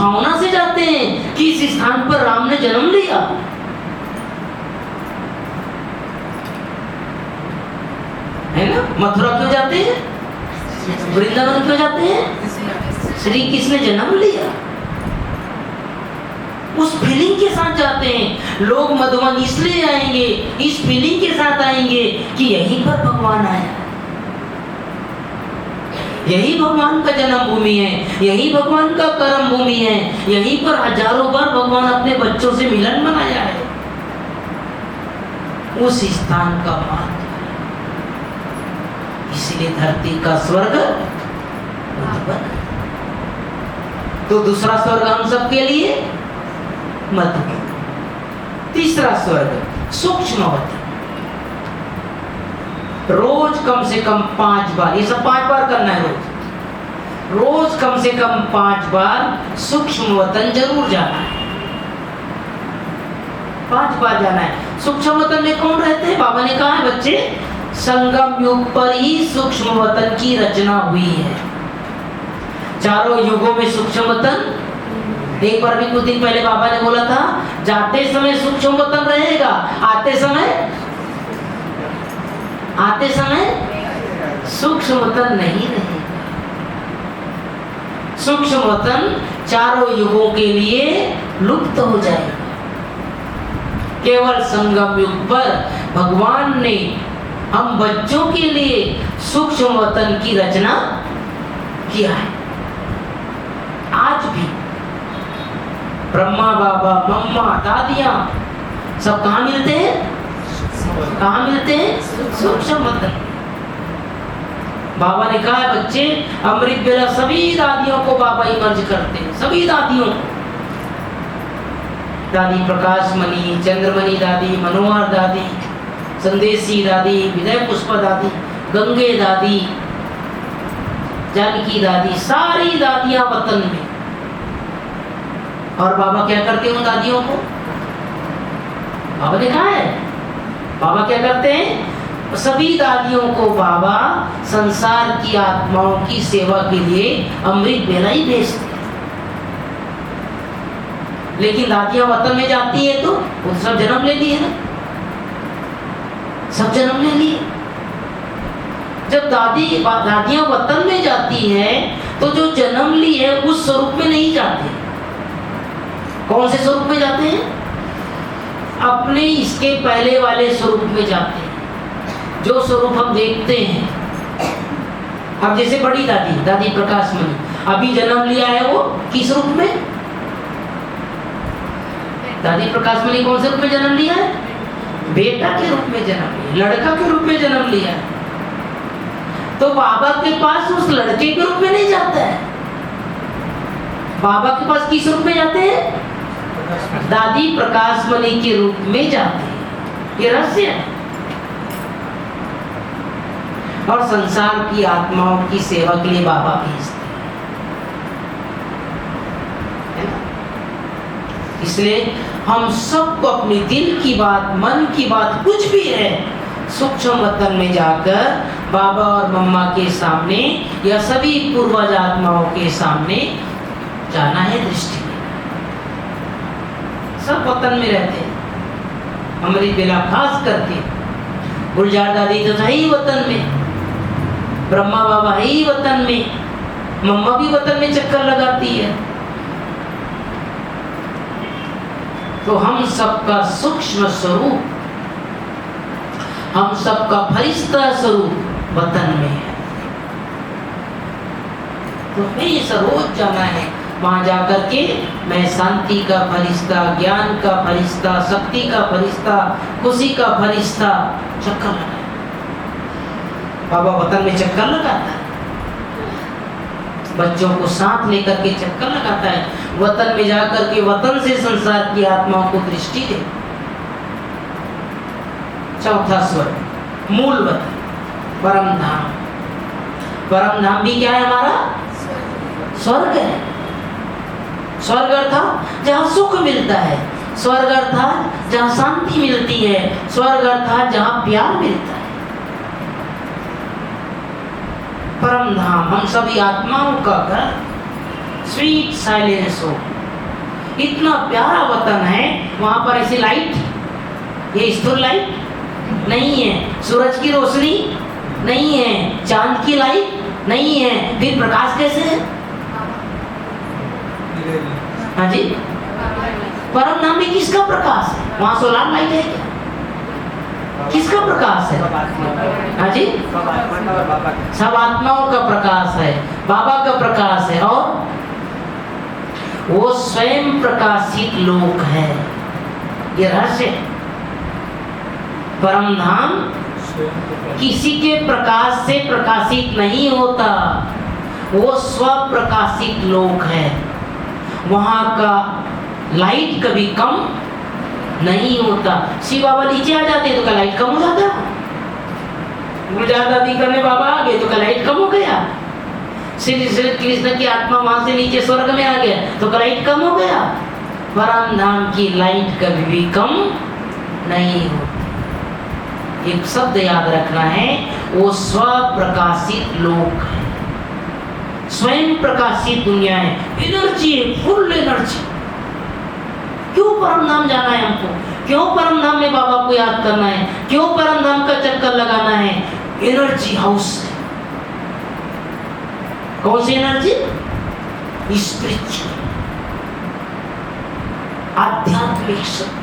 भावना से जाते हैं कि इस स्थान पर राम ने जन्म लिया। है ना? मथुरा क्यों जाते हैं? वृंदावन क्यों जाते हैं? श्री कृष्ण ने जन्म लिया। उस फीलिंग के साथ जाते हैं लोग। मधुबन इसलिए आएंगे, इस फीलिंग के साथ आएंगे कि यहीं पर भगवान आया, यही भगवान का जन्म भूमि है, यही भगवान का कर्म भूमि है, यहीं पर हजारों बार भगवान अपने बच्चों से मिलन मनाया है। उस स्थान का मान, इसलिए धरती का स्वर्ग मधुबन। तो दूसरा स्वर्ग हम सबके लिए मधुबन। तीसरा स्वर्ग सूक्ष्मवतन। रोज कम से कम 5 बार, ये सब 5 बार करना है रोज कम से कम 5 बार सूक्ष्मवतन जरूर जाना है। 5 बार जाना है। सूक्ष्मवतन में कौन रहते हैं? बाबा ने कहा है बच्चे, संगम युग पर ही सूक्ष्मवतन की रचना हुई है। चारों युगों में सूक्ष्मवतन, एक बार भी कुछ दिन पहले बाबा ने बोला था, जाते समय सूक्ष्मवतन रहेगा, आते समय सूक्ष्मवतन नहीं रहेगा। सूक्ष्मवतन चारों युगों के लिए लुप्त हो जाएगा। केवल संगम युग पर भगवान ने हम बच्चों के लिए सूक्ष्मवतन की रचना किया है। आज भी ब्रह्मा बाबा, मम्मा, दादियां सब कहाँ मिलते हैं? कहाँ मिलते हैं? सूक्ष्मवतन। बाबा ने कहा है बच्चे, अमृत बेला सभी दादियों को बाबा इमर्ज करते हैं, सभी दादियों। दादी प्रकाश मणि, चंद्रमणि दादी, मनोहर दादी, संदेशी दादी, विजय पुष्पा दादी, गंगे दादी, जानकी दादी, सारी दादियां वतन में। और बाबा क्या करते हैं उन दादियों को? बाबा ने कहा है, बाबा क्या करते हैं? सभी दादियों को बाबा संसार की आत्माओं की सेवा के लिए अमृत बेला ही भेजते हैं। लेकिन दादियां वतन में जाती है तो वो सब जन्म ले लिए ना, सब जन्म ले लिए। जब दादियां वतन में जाती है तो जो जन्म ली है उस स्वरूप में नहीं जाते। कौन से स्वरूप में जाते हैं? अपने इसके पहले वाले स्वरूप में जाते हैं, जो स्वरूप हम देखते हैं। अब जैसे बड़ी दादी, दादी प्रकाश मणि अभी जन्म लिया है, वो किस रूप में? दादी प्रकाश मणि कौन से रूप में जन्म लिया है? बेटा के रूप में जन्म लिया, लड़का के रूप में जन्म लिया है। तो बाबा के पास उस लड़के के रूप में नहीं जाता है, बाबा के पास किस रूप में जाते हैं? दादी प्रकाश मणि के रूप में जाते हैं। ये रहस्य है। और संसार की आत्माओं की सेवा के लिए बाबा भेजते हैं। इसलिए हम सबको अपने दिल की बात, मन की बात कुछ भी है, सूक्ष्म वतन में जाकर बाबा और मम्मा के सामने या सभी पूर्वज आत्माओं के सामने जाना है। दृष्टि सब वतन में रहते हैं। अमृत बेला खास करके गुलजार दादी तो है ही वतन में, ब्रह्मा बाबा है ही वतन में, मम्मा भी वतन में चक्कर लगाती है। तो हम सबका सूक्ष्म स्वरूप, हम सबका फरिश्ता स्वरूप वतन में है। तो हमेशा रोज जाना है वहां जाकर के मैं शांति का फरिश्ता, ज्ञान का फरिश्ता, शक्ति का फरिश्ता, खुशी का फरिश्ता चक्कर लगाए। बाबा वतन में चक्कर लगाता है, बच्चों को साथ लेकर के चक्कर लगाता है, वतन में जाकर के वतन से संसार की आत्माओं को दृष्टि दे। चौथा स्वर्ग मूल वतन, परम धाम। परम धाम भी क्या है? हमारा स्वर्ग है। स्वर्ग अर्थात जहाँ सुख मिलता है, स्वर्ग अर्थात जहाँ शांति मिलती है, स्वर्ग अर्थात जहाँ प्यार मिलता है। परम धाम हम सभी आत्माओं का घर, स्वीट साइलेंस हो। इतना प्यारा वतन है, वहां पर ऐसी लाइट, ये स्थूल लाइट नहीं है, सूरज की रोशनी नहीं है, चांद की लाइट नहीं है, फिर प्रकाश कैसे है? हाँ जी, परम धाम में किसका प्रकाश है? वहां सोलर लाइट है क्या? किसका प्रकाश है? हाँ जी, सब आत्माओं का प्रकाश है, बाबा का प्रकाश है, और वो स्वयं प्रकाशित लोक है। ये रहस्य है। परम धाम किसी के प्रकाश से प्रकाशित नहीं होता, वो स्व प्रकाशित लोक है। वहां का लाइट कभी कम नहीं होता। शिव बाबा नीचे आ जाते तो क्या लाइट कम हो जाता है? गुलजार दादी करने बाबा आ गए तो क्या लाइट कम हो गया? श्री कृष्ण की आत्मा वहां से नीचे स्वर्ग में आ गया तो क्या लाइट कम हो गया? परम धाम की लाइट कभी भी कम नहीं होती। एक शब्द याद रखना है, वो स्व प्रकाशित लोक है, स्वयं प्रकाशित दुनिया है, एनर्जी है, फुल एनर्जी। क्यों परम धाम जाना है हमको? क्यों परम धाम में बाबा को याद करना है? क्यों परम धाम का चक्कर लगाना है? एनर्जी हाउस है। कौन सी एनर्जी? स्पिरिचुअल, आध्यात्मिक शक्ति।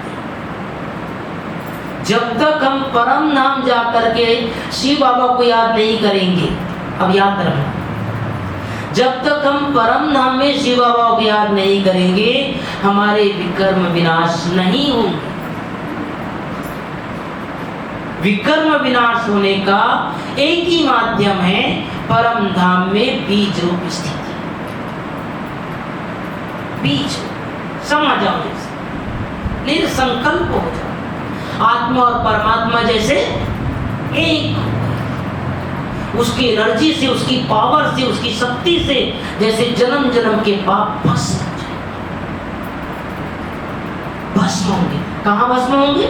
जब तक हम परम धाम जा करके शिव बाबा को याद नहीं करेंगे, अब याद रखना, जब तक हम परम धाम में शिव बाबा को याद नहीं करेंगे, हमारे विकर्म विनाश नहीं होंगे। विकर्म विनाश होने का एक ही माध्यम है, परम धाम में बीज रूप स्थिति। बीज समा जाओ, जैसे निर्संकल्प हो जाओ, आत्मा और परमात्मा जैसे एक, उसकी एनर्जी से, उसकी पावर से, उसकी शक्ति से जैसे जन्म जन्म के पाप भस्म हो जाए। भस्म होंगे। कहाँ भस्म होंगे?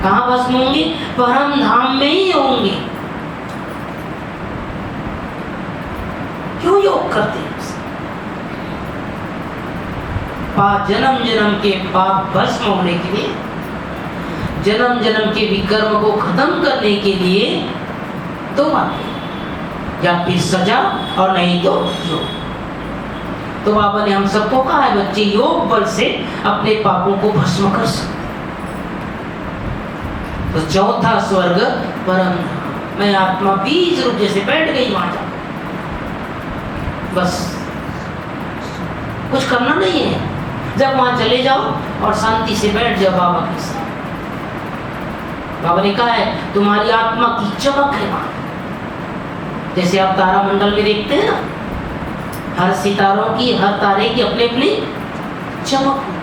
कहाँ भस्म होंगे? परम धाम में ही होंगे। क्यों योग करते हैं? जन्म जन्म के पाप भस्म होने के लिए, जन्म जन्म के विकर्म को खत्म करने के लिए दो बातें, या फिर सजा और नहीं तो योग। तो बाबा ने हम सबको कहा है, बच्चे योग बल से अपने पापों को भस्म कर सकते। तो चौथा स्वर्ग परम धाम। मैं आत्मा बीज रूप जैसे बैठ गई वहां जा, बस कुछ करना नहीं है। जब वहां चले जाओ और शांति से बैठ जाओ बाबा के साथ। बाबा ने कहा है तुम्हारी आत्मा की चमक है वहां, जैसे आप तारा मंडल में देखते हैं ना, हर सितारों की, हर तारे की अपनी अपनी चमक होती है।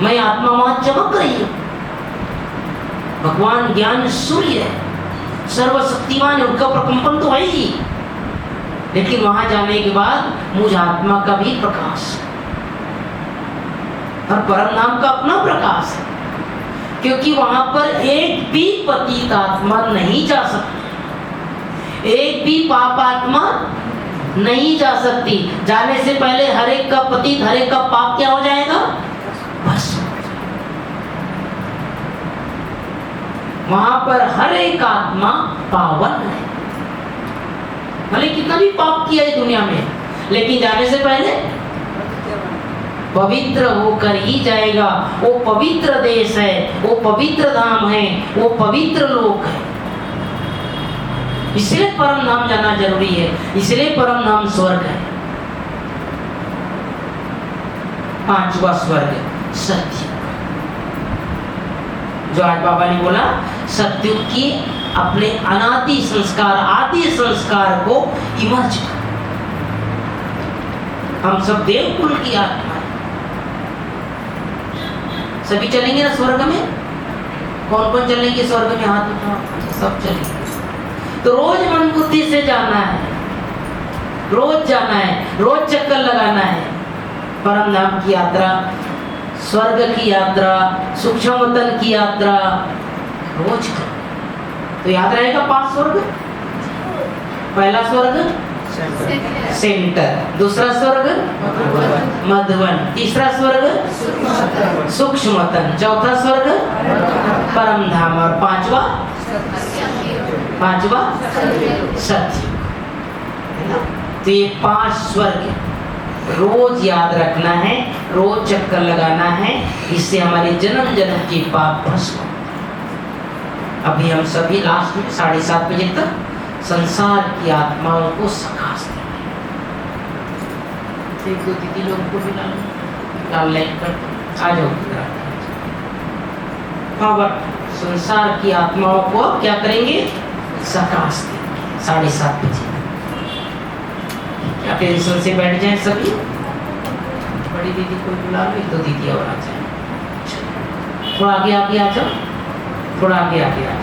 मैं आत्मा वहां चमक रही हूं। भगवान ज्ञान सूर्य है, सर्वशक्तिमान है, उनका प्रकंपन तो है ही, लेकिन वहां जाने के बाद मुझ आत्मा का भी प्रकाश है, और परम नाम का अपना प्रकाश है, क्योंकि वहां पर एक भी पतित आत्मा नहीं जा सकती, एक भी पाप आत्मा नहीं जा सकती। जाने से पहले हर एक का पतित, हर एक का पाप क्या हो जाएगा? बस वहां पर हर एक आत्मा पावन है, भले कितना भी पाप किया है दुनिया में, लेकिन जाने से पहले पवित्र होकर ही जाएगा। वो पवित्र देश है, वो पवित्र धाम है, वो पवित्र लोक है। इसलिए परम धाम जाना जरूरी है, इसलिए परम धाम स्वर्ग है। पांचवा स्वर्ग सत्य, जो आज बाबा ने बोला, सत्युग की अपने अनादि संस्कार, आदि संस्कार को इमर्ज कर। हम सब देवकुल की आत्मा है, सभी चलेंगे ना स्वर्ग में? कौन कौन चलेंगे स्वर्ग में? हाथ उठाओ, सब चलेंगे। तो रोज मन बुद्धि से जाना है, रोज जाना है, रोज चक्कर लगाना है। परम धाम की यात्रा, स्वर्ग की यात्रा, सूक्ष्म वतन की यात्रा रोज कर, तो याद रहेगा 5 स्वर्ग। पहला स्वर्ग सेंटर। दूसरा स्वर्ग मधुवन। तीसरा स्वर्ग सूक्ष्मतन। चौथा स्वर्ग परम धाम। और पांचवा सत्य। तो ये 5 स्वर्ग रोज याद रखना है, रोज चक्कर लगाना है, इससे हमारे जन्म जन्म की पाप भस्म। अभी हम सभी लास्ट में 7:30 बजे तक संसार की आत्माओं को सकाश देंगे। 1-2 दीदी लोगों को भी लाल लाइन कर आ जाओ। पावर संसार की आत्माओं को क्या करेंगे? सकाश देंगे 7:30 बजे। क्या टेंशन से बैठ जाएं सभी? बड़ी दीदी को बुला लो, 1-2 दीदी और आ जाए। थोड़ा आगे आ जाओ, थोड़ा आगे आ जाओ।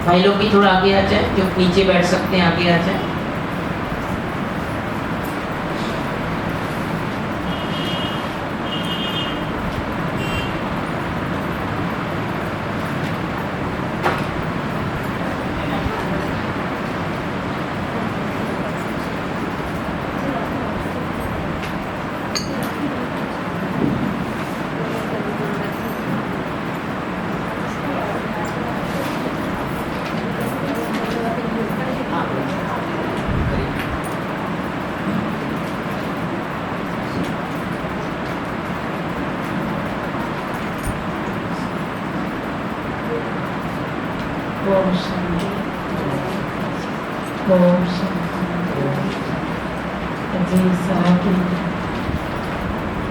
भाई लोग भी थोड़ा आगे आ जाए, जो नीचे बैठ सकते हैं आगे आ जाए।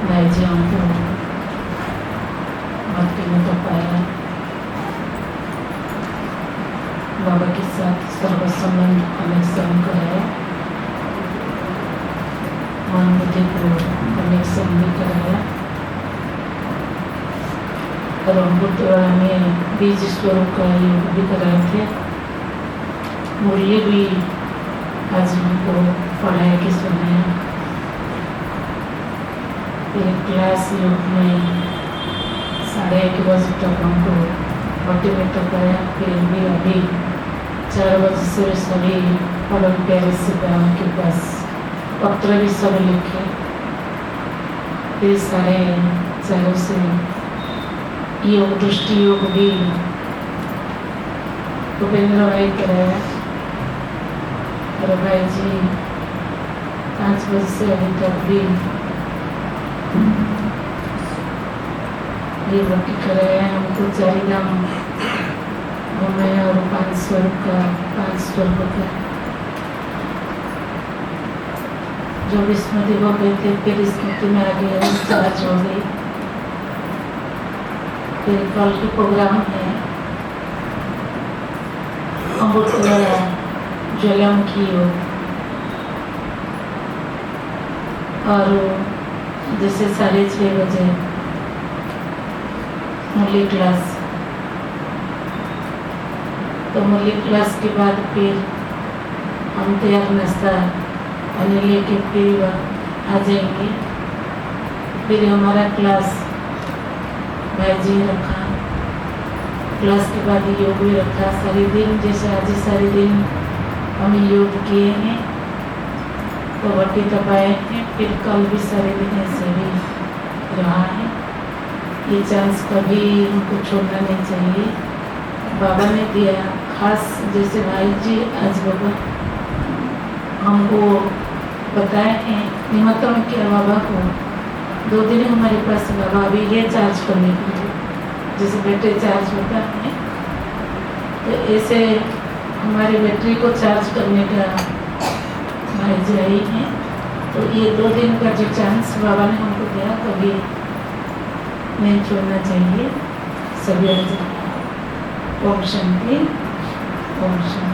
भाई जी हमको भक्ति में तो पाया, बाबा के साथ सर्व संबंध कनेक्शन कराया, मन बुद्धि को कनेक्शन भी कराया। और बुद्धवाड़ा में बीज स्वरूप का योग भी कराए थे। मूल्य भी आज हमको पढ़ाया कि सुनाया। एक क्लास योग में 1:30 बजे तक हमको भट्टी में टपाया। फिर भी अभी 4 बजे से सभी परम प्यारे से बाबा के पास पत्र भी सब लिखे। फिर 4:30 से योग दृष्टि योग भी भूपेंद्र भाई कराया। और भाई जी 5 बजे से अभी तक भी ये भक्ति कराया। हमको 4 धाम घुमाया और 5 स्वर्ग का जो स्मृति वो कहते फिर स्मृति में आ गया, चार्ज हो गई। फिर कल के प्रोग्राम है अमृतवाड़ा ज्वालामुखी योग। और जैसे 6:30 बजे मूल्य क्लास। तो मूल्य क्लास के बाद फिर हम तैयार नाश्ता पानी लेके फिर आ जाएंगे। फिर हमारा क्लास भाई जी रखा। क्लास के बाद योग भी रखा सारे दिन। जैसे आज सारे दिन हम योग किए हैं तो भट्टी तपाए हैं। फिर कल भी सारे दिन ऐसे भी रहा है। ये चांस कभी हमको छोड़ना नहीं चाहिए। बाबा ने दिया खास। जैसे भाई जी आज बाबा हमको बताए हैं, निमंत्रण किया बाबा को। 2 दिन हमारे पास बाबा अभी है चार्ज करने के लिए, जैसे बैटरी चार्ज होता है तो ऐसे हमारी बैटरी को चार्ज करने का भाई जी आई हैं। तो ये 2 दिन का जो चांस बाबा ने हमको दिया कभी नहीं छोड़ना चाहिए। सभी ओम शांति, ओम शांति।